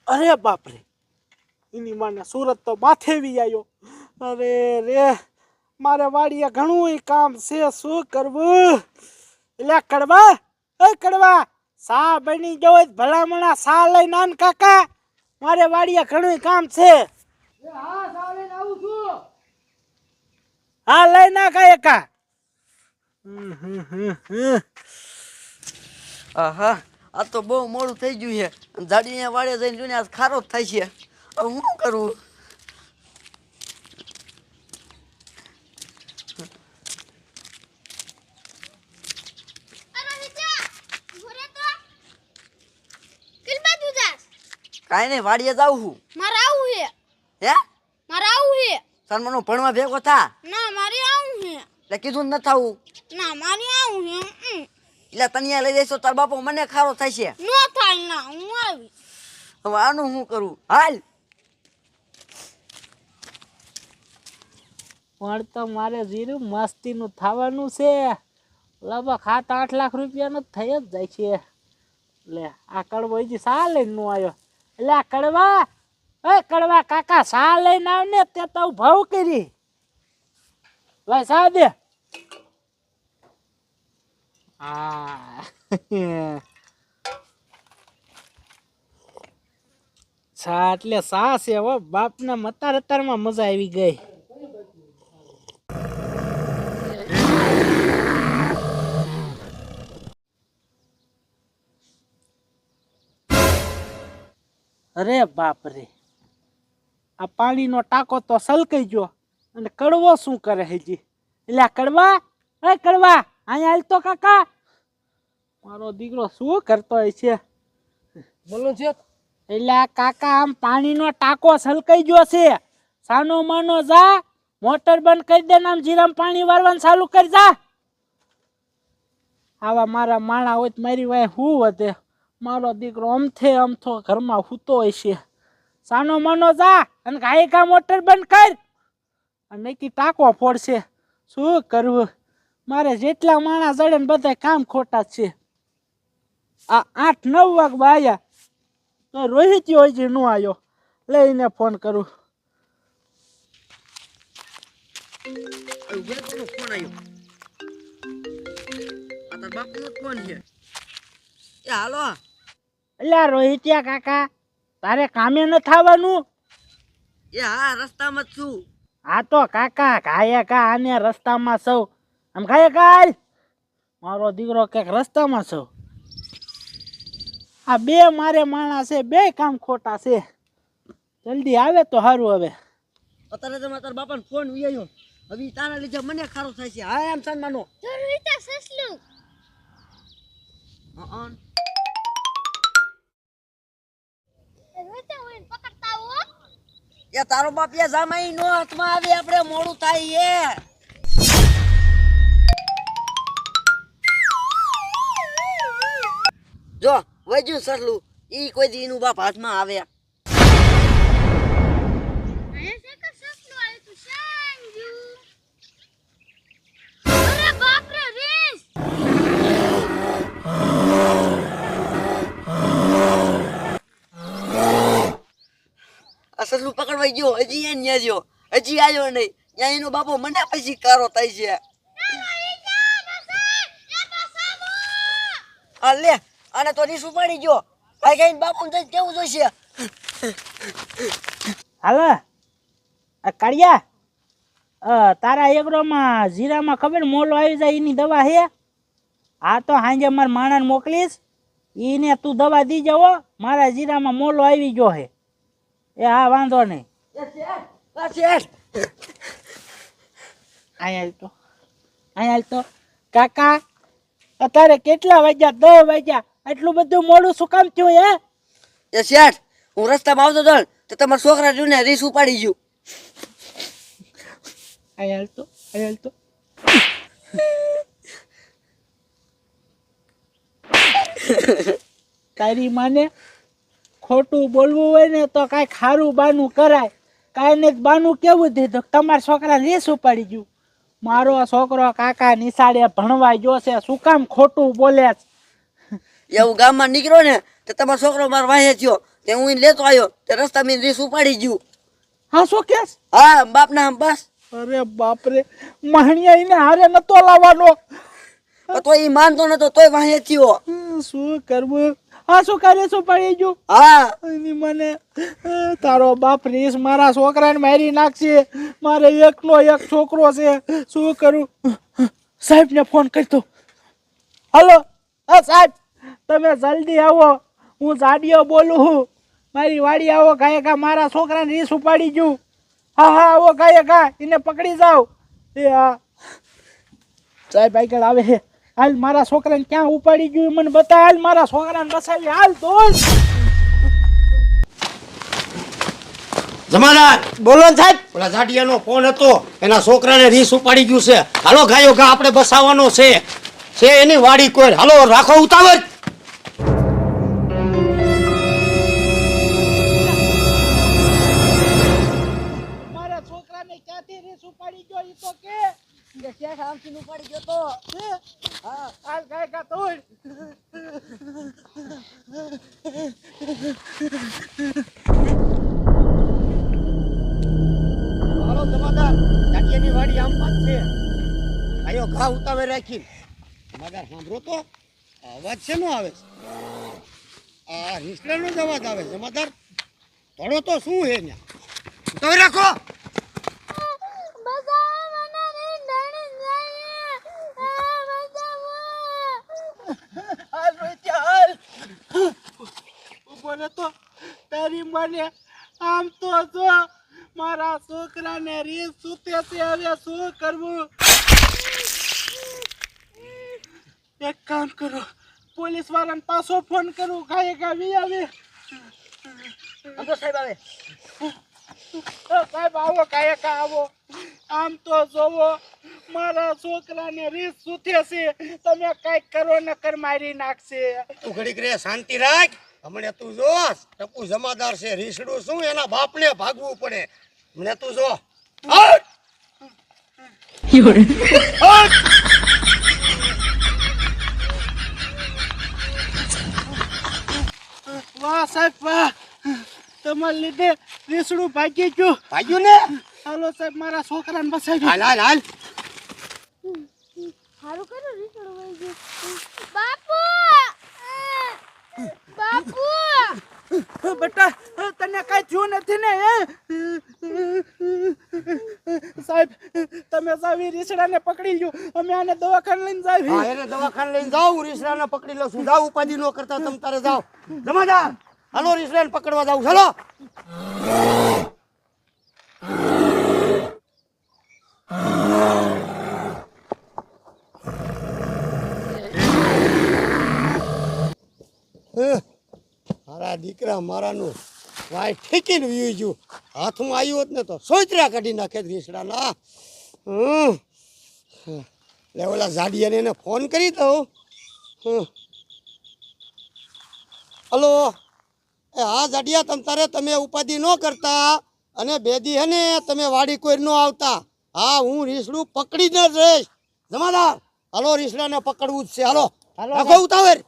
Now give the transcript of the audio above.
અરે બાપરે, એની માને સુરત તો માથે વી આવ્યો. અરે રે, મારે વાડીએ ઘણું કામ છે, શું કરવું? એટલે કડવા, એ કડવા, સા બની ગયો ભલામણા સા લઈને આન કાકા, મારે વાડીએ ઘણું કામ છે. હા સા લઈને આવું છું. હા લઈ નાખા એકા. આહા, આ તો બહુ મોડું થઈ ગયું છે. જાડીને વાડે જઈને જોઈને આજ ખારો જ થાય છે. હવે હું કરું? કાંઈ નહીં, વાડીએ જાઉં છું. મારે આવું છે. હે? મારે આવું છે. સન્માનો ભણવા ભેગો થા. ના મારે આવું છે. એટલે કીધું ન થાવું. ના મારે આવું છે. એટલે તનિયા લઈ જઈશો તાર બાપો મને ખારો થાય છે. નો થાય ના, હું આવી. હવે આનું શું કરું? હાલ. પણ તો મારે જીરું મસ્તીનું થવાનું છે. લગભગ 7-8 લાખ રૂપિયાનો થઈ જ જાય છે. લે આ કડવો હજી સા લઈને નો આવ્યો. એટલે આ કડવા, એ કડવા કાકા, સા લઈને આવ ને, તે તો ભાવ કરી. ભાઈ સા દે. હા સા એટલે સા છે હો, બાપના મતાર મજા આવી ગઈ. અરે બાપ રે, આ પાણીનો ટાંકો તો સલકાઈ ગયો અને કડવો શું કરે હજી? એટલે આ કડવા, એ કડવા, અહીંયા હાલ તો કાકા. મારો દીકરો શું કરતો હોય છે? બોલો છે. એટલે આ કાકા આમ પાણીનો ટાંકો સલકાઈ ગયો છે. સાનો માનો જા, મોટર બંધ કરી દે ને આમ જીરામ પાણી વારવાનું ચાલુ કરી જા. આવા મારા માણા હોય તો મારી વાય શું વધે? મારો દીકરો અમથો ઘરમાં સૂતો હોય છે. સાનો માનો જા અને ગાય કા મોટર બંધ કર, અને નક્કી ટાંકો ફોડશે. શું કરવું? મારે જેટલા માણા જડે ને બધા કામ ખોટા જ છે. આ 8-9 વાગવા આવ્યા તો રોહિત હજી ન આવ્યો. લઈને ફોન કરું. ફોન આવ્યો. આ તાર બાપનો ફોન છે. એ હાલો. એટલે રોહિતિયા કાકા, તારે કામે ન થવાનું? એ હા, રસ્તામાં જ છું. હા તો કાકા ગાયે કા આને રસ્તામાં સૌ આમ ગાયે કાલ મારો દીકરો કઈક રસ્તામાં સૌ. આ બે મારે માણસ છે, બે કામ ખોટા છે. જલ્દી આવે તો સારું. હવે અત્યારે તો તારા બાપાને ફોન ઉયાયો. હવે તારા લીધે મને ખારો થાય છે. હા એમ સન્માનો. જરૂરી સસલું. પકડતા હો. એ તારો બાપ એ જામાઈ નો હાથમાં આવે, આપણે મોડું થાય એ. જો વજુ સરલું ઈ કોઈ દી નું બાપ હાથમાં આવે. અરે બાપ રે રીસ. આ સરલું પકડવાઈ ગયો. હજી એ ન્યા જ્યો, હજી આવ્યો નહીં. ત્યાં એનો બાપો મને પછી કારો થાય છે. આ લે, આને તો રીસ ઉપાડી ગયો. ભાઈ કઈ બાપુ ને કેવું જોઈશે? હાલો આ કાળિયા, તારા એગ્રોમાં જીરામાં ખબર મોલો આવી જાય એની દવા હે? હા તો સાંજે મારા માણાને મોકલીશ, એને તું દવા દી જાવો. મારા જીરામાં મોલો આવી ગયો હે. એ હા વાંધો નહીં. અહીંયા તો કાકા, અત્યારે કેટલા વાગ્યા? 10 વાગ્યા. આટલું બધું મોડું શું કામ થયું હે? એ શેઠ, હું રસ્તામાં આવતો હતો તો તમારા છોકરા જોઈને રીસ ઉપાડી ગયું. અહીંયા તો તારી માને ખોટું બોલવું હોય ને તો કાંઈ ખારું બાનું કરાય. કાંઈ ને બાનું કેવું દીધું, તમારા છોકરા રેસ ઉપાડી ગયું. મારો છોકરો કાકા નિશાળે ભણવા ગયો છે, શું કામ ખોટું બોલે? એવું ગામમાં નીકળ્યો ને તે તમારો છોકરો માર વાહે થયો તે હું એને લેતો આવ્યો તે રસ્તામાં રીસ ઉપાડી ગયું. હા શું કેસ? હા બાપના આમ બસ. અરે બાપરે, મહણિયા એને હારે નતો લાવવાનો. તો એ માનતો નતો તોય વાહે થયો. શું કરવું? હા શું કરે? શું પડી ગયું? હા એની મને તારો બાપ રીસ મારા છોકરાને મારી નાખશે. મારે એકનો એક છોકરો છે, શું કરું? સાહેબને ફોન કરતો. હલો, હા સાહેબ, તમે જલ્દી આવો. હું જાડિયો બોલું છું. મારી વાડી આવો ગાયકા, મારા છોકરાને રીસ ઉપાડી ગયું. હા હા આવો ગાયકા, એને પકડી જાઓ. એ હા સાહેબ આગળ આવે છે. હાલ મારા છોકરાને ક્યાં ઉપાડી ગયું મને બતા. હાલ મારા છોકરાને બસાવી હાલ તો. જમાદાર બોલો ને સાહેબ. ઓલા જાડિયાનો ફોન હતો, એના છોકરાને રીસ ઉપાડી ગયું છે. હાલો ગાયો ગા આપણે બસાવવાનો છે એની વાડી કોઈ. હાલો રાખો ઉતાવળ. મારા છોકરાને ક્યાંથી રીસ ઉપાડી ગયો ઈ તો કે. ક્યાં આમથી ઉપાડી ગયો તો. હા હાલ ગાયકા તોડ. હાલો જમાદાર, જાડિયાની વાડી આમ પાસ છે. ગાયો ઘા ઉતાવળ રાખી. જમાદાર સાંભળો તો, અવાજ શેનો આવે છે? આ રીસડાનો જ અવાજ આવે. જમાદાર થોડો તો શું હે ન્યા? ઉતાવળ રાખો. હાલ રોહિત્યા હાલ. ઉભો તો તારી મને આમ તો જો મારા છોકરાને રીસ સૂતે છે. હવે શું કરવું? એક કામ કરો, પોલીસ વાળાને પાછો ફોન કરું. ગાય ગાવી આવે. સાહેબ આવે. સાહેબ આવો, કાયકા આવો. આમ તો જોવો મારા છોકરાને રીસ સૂતે છે. તમે કઈક કરો નકર મારી નાખશે. તું ઘડીક રે, શાંતિ રાખ. હમણે તું જોસ ટપુ જમાદાર છે. રીસડું શું એના બાપને ભાગવું પડે. હમણે તું જો. હટ! વાહ સાહેબ વાહ, તમારા લીધે રીસડું ભાગી ગયું. ભાગ્યું ને? હાલો સાહેબ, મારા છોકરાને બસાવી. હાલ હાલ હાલ. હારું કર્યું રીસડું વહી ગયું. બાપુ બાપુ બેટા તને કઈ થયું નથી ને? સાહેબ તમે સાવી રીસડાને પકડી લ્યો. અમે આને દવાખાને લઈને હા, જાવી. એને દવાખાને લઈને જાઓ. રીસડાને પકડી લો છું. જાઓ, ઉપાધિ ન કરતા તમ તારે જાઓ. જમાદાર હાલો, રીસડાને પકડવા જાવ. ચાલો. મારા દીકરા મારાનું વાય ઠેકીને વી ગયું. હાથમાં આવ્યું હોત ને તો સોયત્રા કાઢી નાખે રીસડાના. લે ઓલા જાડિયાને એને ફોન કરી દઉં. હલો, એ હા જાડિયા, તમ તારે તમે ઉપાધિ ન કરતા અને બેદી હે ને તમે વાડી કોઈ ન આવતા. હા, હું રીસડું પકડી જ રહીશ. જમાદાર હાલો, રીસડાને પકડવું જ છે. હાલો રાખો ઉતાવળ.